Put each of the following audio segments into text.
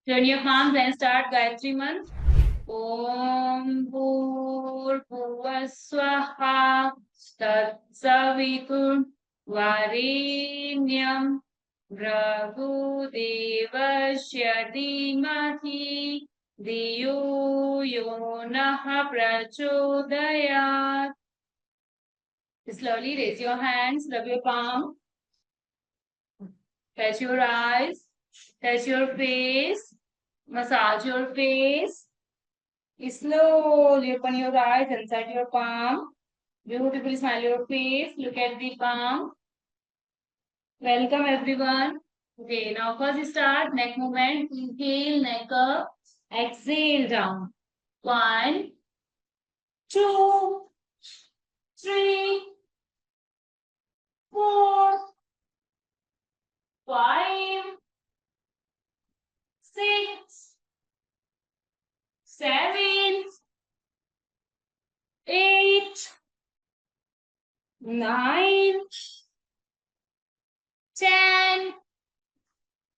Turn your palms and start Gayatri Mantra. Om Bhurbhuvaswaha Tatsavitur Varenyam Bhragu Devasya Dhimahi Diyo Yonaha Prachodayat. Slowly raise your hands, rub your palm, touch your eyes, touch your face, massage your face. Slowly open your eyes inside your palm. Beautifully smile your face. Look at the palm. Welcome everyone. Okay, now first start neck movement. Inhale, neck up. Exhale down. 1, 2, 3, 4, 5, 6, 7, 8, 9, 10.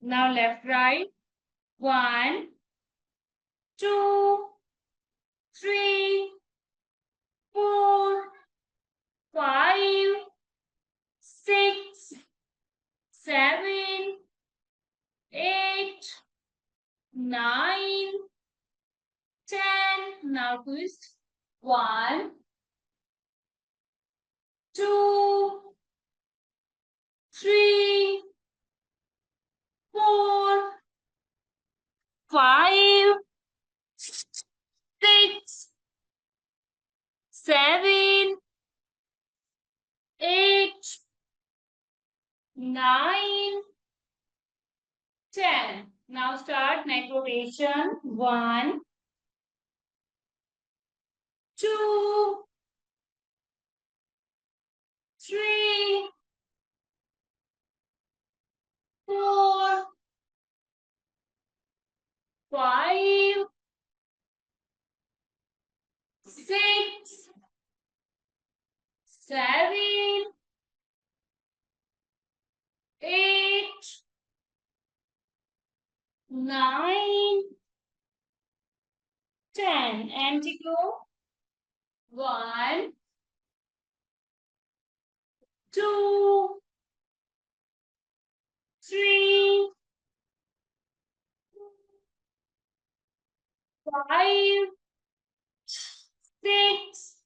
Now left, right. 1, 2, 3, 4, 5, 6, 7, 8, 9, 10. Now twist. 1, 2, 3, 4, 5, 6, 7, 8, 9, 10. Now start neck rotation. 1, 2, 3, 4, 5, 6, 7, 8, 9, 10. Anti-glow. 1, 2, 3, 5, 6,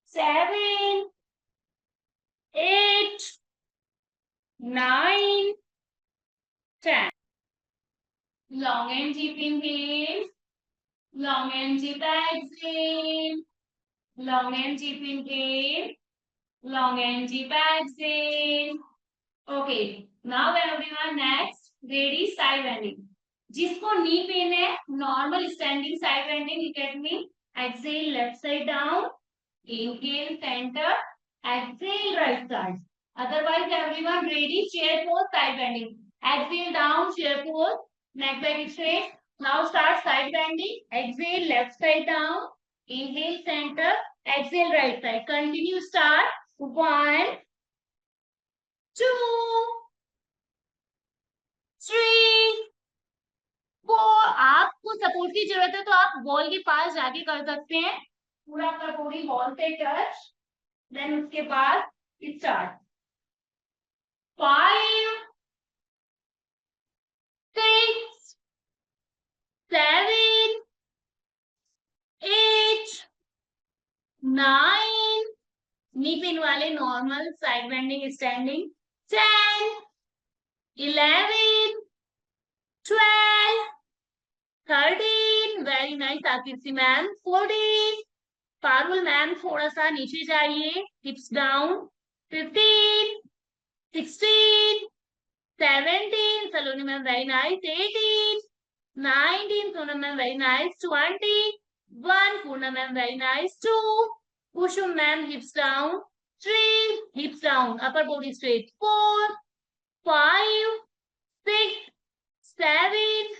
7, 8, 9, 10. Long and deep inhale. Long and deep exhale. Long and deep inhale. Long and deep exhale. Okay. Now everyone next. Ready? Side bending. जिसको knee pain है normal standing side bending look at me exhale left side down inhale centre exhale right side otherwise everyone ready chair pose side bending exhale down chair pose neck back straight now start side bending exhale left side down inhale center exhale right side continue start 1 2 3 को आपको support की जरूरत है तो आप wall के पास जाके कर सकते हैं पूरा कटोरी वॉल से टच देन उसके बाद स्टार्ट 5 6 7 8 9 नी पिन वाले normal side bending standing 10 11 12 13 very nice Akriti ma'am 14 Parul ma'am थोड़ा सा नीचे जाइए hips down 15 16 17 Saloni ma'am very nice 18 19 Sonam ma'am very nice 21 Purna ma'am very nice 2 Kusum ma'am hips down 3 hips down upper body straight 4 5 6 7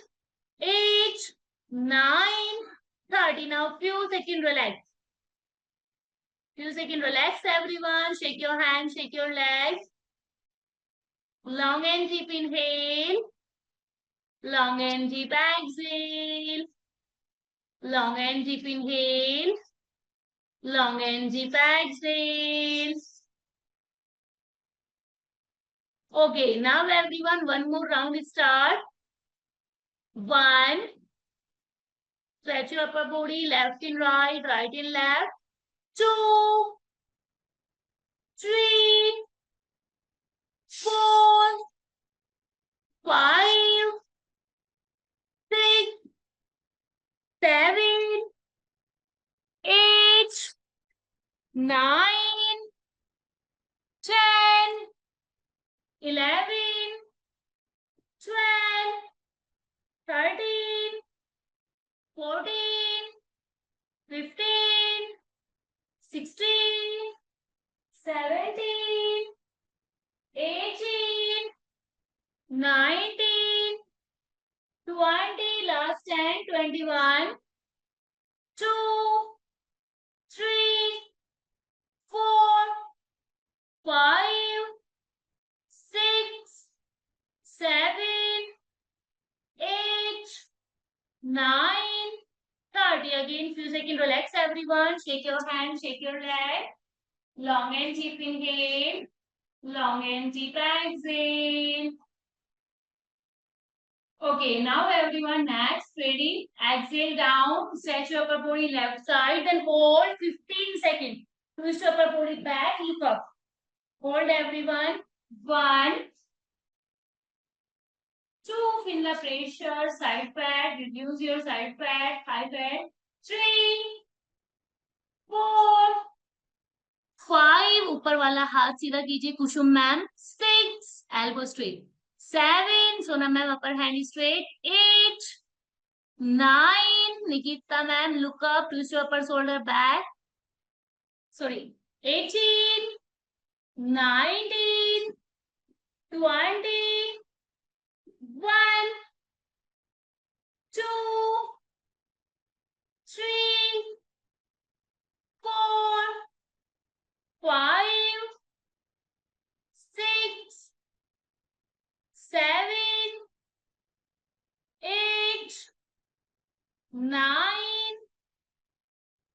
8 9 30 now few seconds relax few seconds relax everyone shake your hands shake your legs long and deep inhale Long and deep exhale. Long and deep inhale. Long and deep exhale. Okay, now everyone, one more round start. 1. Stretch your upper body, left and right, right and left. 2, 3, 4, 5, 6, 7, 8, 9, 10, 11, 12, 13, 14, 15, 16, 17, 18, 19, 20, last 10, 21, 2, 3, 4, 5, 6, 7, 8, 9, 30. Again, few seconds, relax everyone. Shake your hand, shake your leg. Long and deep inhale. Long and deep exhale. Okay, now everyone, next, ready? Exhale down, stretch your upper body left side, then hold 15 seconds. Twist your upper body back, look up. Hold everyone. 1, 2, feel the pressure, side fat, reduce your side fat, high fat. 3, 4, 5, ऊपर वाला हाथ सीधा कीजिए कुसुम ma'am. 6, elbow straight. 7, सोना ma'am upper hand straight. 8, 9, Nikita ma'am, look up, twist your upper shoulder back. Sorry. 18, 19, 20, 1, 2, 3, 4, 5, 6, 7, 8, 9,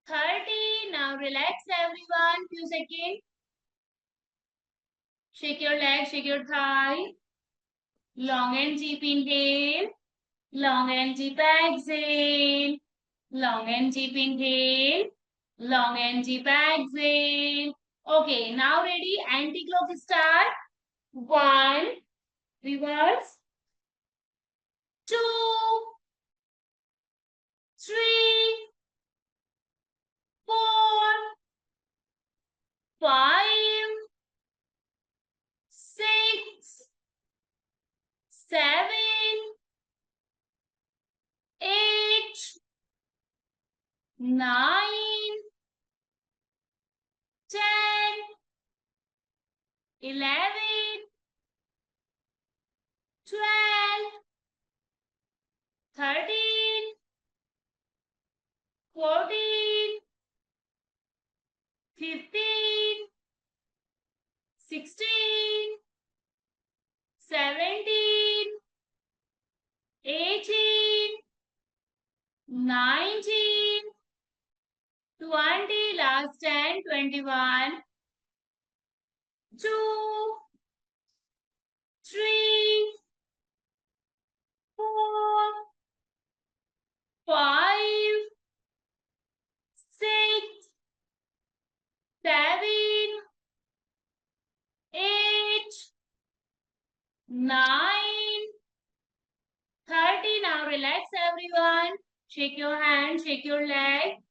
30. Now relax everyone. Few seconds. Shake your leg, shake your thigh. Long and deep inhale. Long and deep exhale. Long and deep inhale. Long and deep exhale. Okay, now ready? Anti-clock start. 1, reverse. 2, 3, 4, 5, 6, 7, 8, 9, 10, 11, 12, 13, 14, 15, 16, 17, 18, 19, 20, last 10, 21, 2, 3, 4, 5, 6, 7, 8, 9, 30. Now relax everyone. Shake your hand, shake your leg.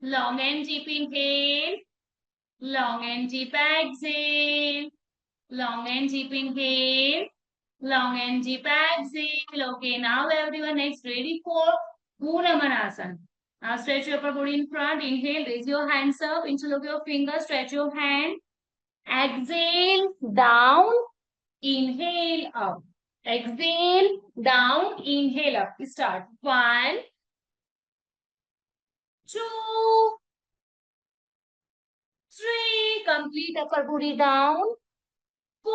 Long and deep inhale. Long and deep exhale. Long and deep inhale. Long and deep exhale. Okay, now everyone next ready for Gunamanasan. Now stretch your upper body in front. Inhale, raise your hands up. Interlock your fingers. Stretch your hand. Exhale, down. Inhale, up. Exhale, down. Inhale, up. Start. 1, 2, 3. Complete upper body down. 4,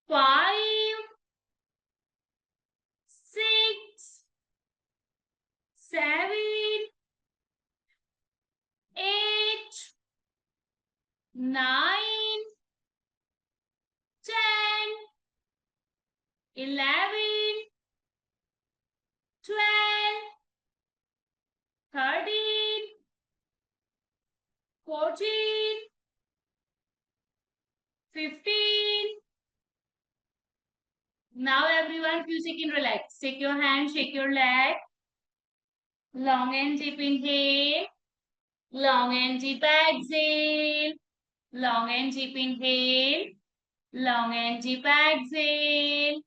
5, 7, 8, 9, 10, 11, 12, 13, 14, 15. Now everyone, few seconds relax. Shake your hand, shake your leg. Long and deep inhale. Long and deep exhale. Long and deep inhale. Long and deep exhale.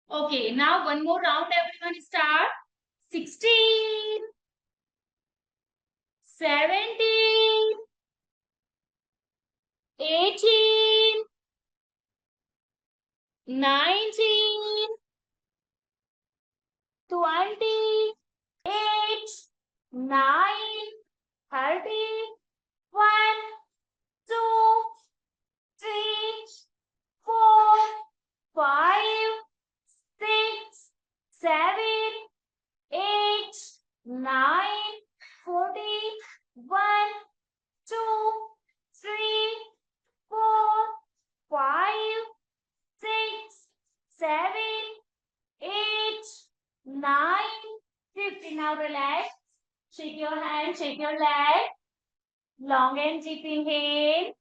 Okay, now one more round, everyone start. 16, 17, 18, 19, 20, 8, 9, 30, 1, 2, 3, 4, 5, 6, 7, 8, 9, 40, 1, 2, 3, 4, 5, 6, 7, 8, 9, 50. Now relax. Shake your hand, shake your leg. Long and deep inhale.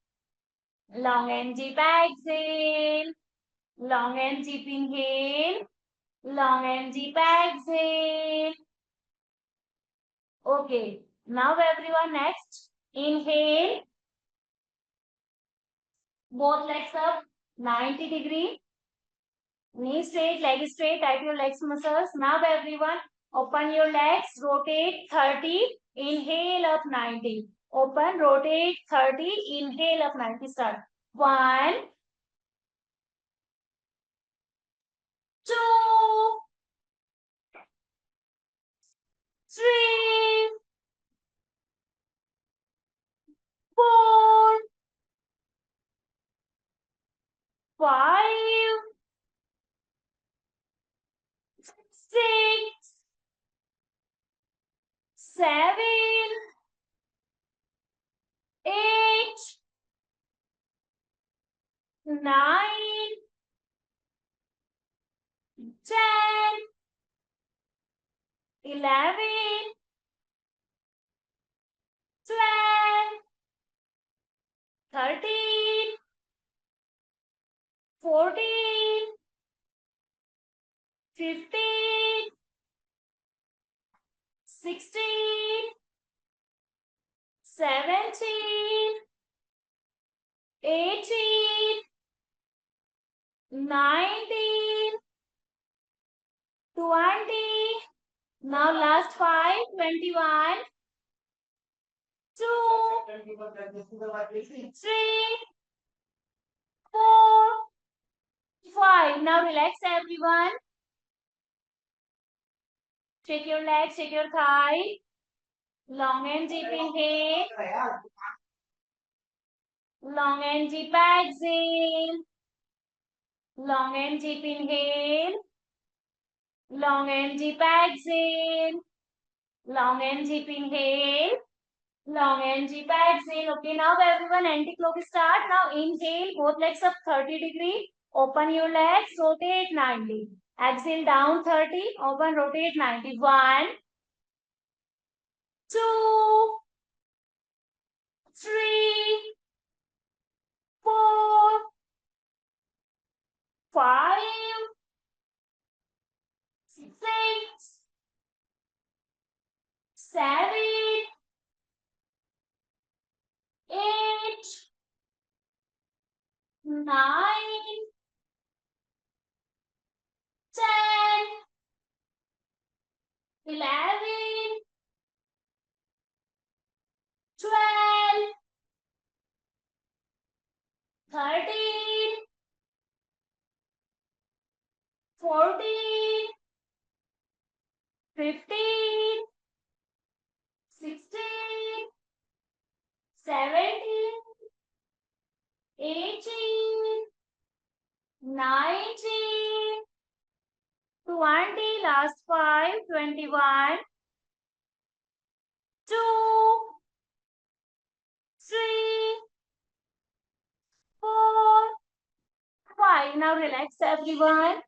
Long and deep exhale. Long and deep inhale. Long and deep exhale. Okay. Now everyone next. Inhale. Both legs up. 90-degree. Knee straight, leg straight. Tight your legs muscles. Now everyone. Open your legs. Rotate 30. Inhale up 90. Open. Rotate 30. Inhale up 90. Start. 1, 2, 3, 4, 5, 6, 7, 8, 9, 10, 11, 12, 13, 14, 15, 16, 17, 18, 19, 20. Now last 5, 21, 2, 3, 4, 5. Now relax everyone. Shake your legs, shake your thigh. Long and deep inhale. Long and deep exhale. Long and deep inhale. Long and deep exhale. Long and deep inhale. Long and deep exhale. Okay, now everyone, anti-clock start. Now inhale, both legs up 30-degree. Open your legs, rotate 90. Exhale down 30. Open, rotate 90. 1, 2, 3, 4, 5, 6, 7, 8, 9, 10, 11, 12, 13, 14, 15, 16, 17, 18, 19, 20. Last 5, 21, 21, 2, 3, 4, 5. Now relax everyone.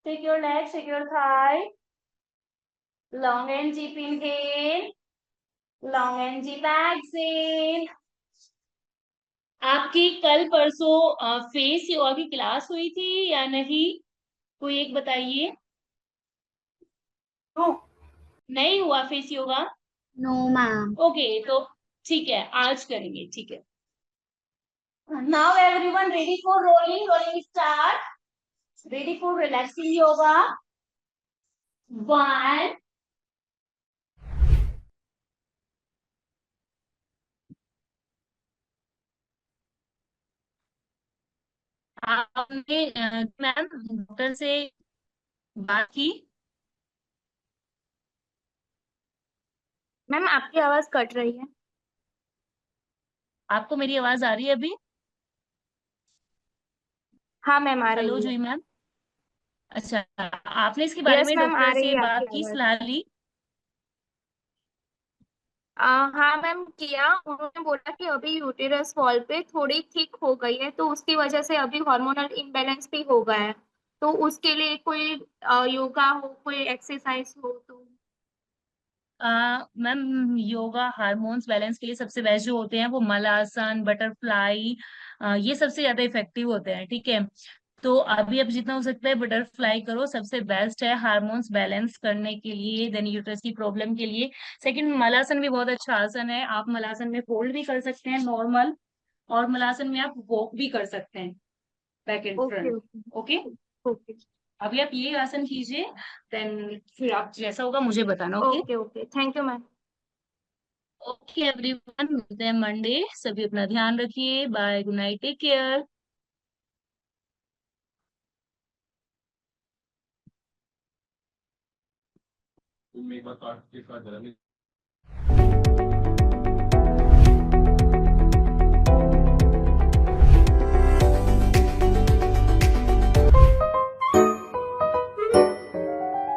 Take your legs, take your thigh. Long and deep inhale. Long and deep exhale. आपकी कल परसों face yoga की class हुई थी या नहीं? कोई एक बताइए। नो नहीं हुआ face yoga? No ma'am. Okay, तो ठीक है, आज करेंगे, ठीक है। Now everyone ready for rolling? Rolling start. Ready for relaxing yoga? 1, आपने मैम डॉक्टर से बात की? मैम आपकी आवाज कट रही है। आपको मेरी आवाज आ रही है अभी? हाँ मैम आ हेलो रही है। जूही मैम। अच्छा, आपने इसके बारे यस में मैम आ डॉक्टर रही से है आपकी बात की, आवाज। सलाह ली? हाँ मैम किया, उन्होंने बोला कि अभी यूटेरस वॉल पे थोड़ी थिक हो गई है तो उसकी वजह से अभी हार्मोनल इम्बैलेंस भी हो गया है। तो उसके लिए कोई योगा हो, कोई एक्सरसाइज हो तो। मैम योगा हार्मोन्स बैलेंस के लिए सबसे बेस्ट जो होते हैं वो मलासन, बटरफ्लाई, ये सबसे ज्यादा इफेक्टिव होते हैं, ठीक है। तो अभी अब जितना हो सकता है बटरफ्लाई करो, सबसे बेस्ट है हार्मोन्स बैलेंस करने के लिए, देन यूट्रस की प्रॉब्लम के लिए। सेकंड, मलासन भी बहुत अच्छा आसन है, आप मलासन में फोल्ड भी कर सकते हैं नॉर्मल, और मलासन में आप वॉक भी कर सकते हैं back and okay front. Okay okay, okay अभी आप ये आसन कीजिए, देन फिर आप जैसा होगा मुझे बताना। Okay, okay okay thank you ma'am. Okay everyone, मिलते हैं मंडे। सभी अपना ध्यान रखिए, bye, good night, take care.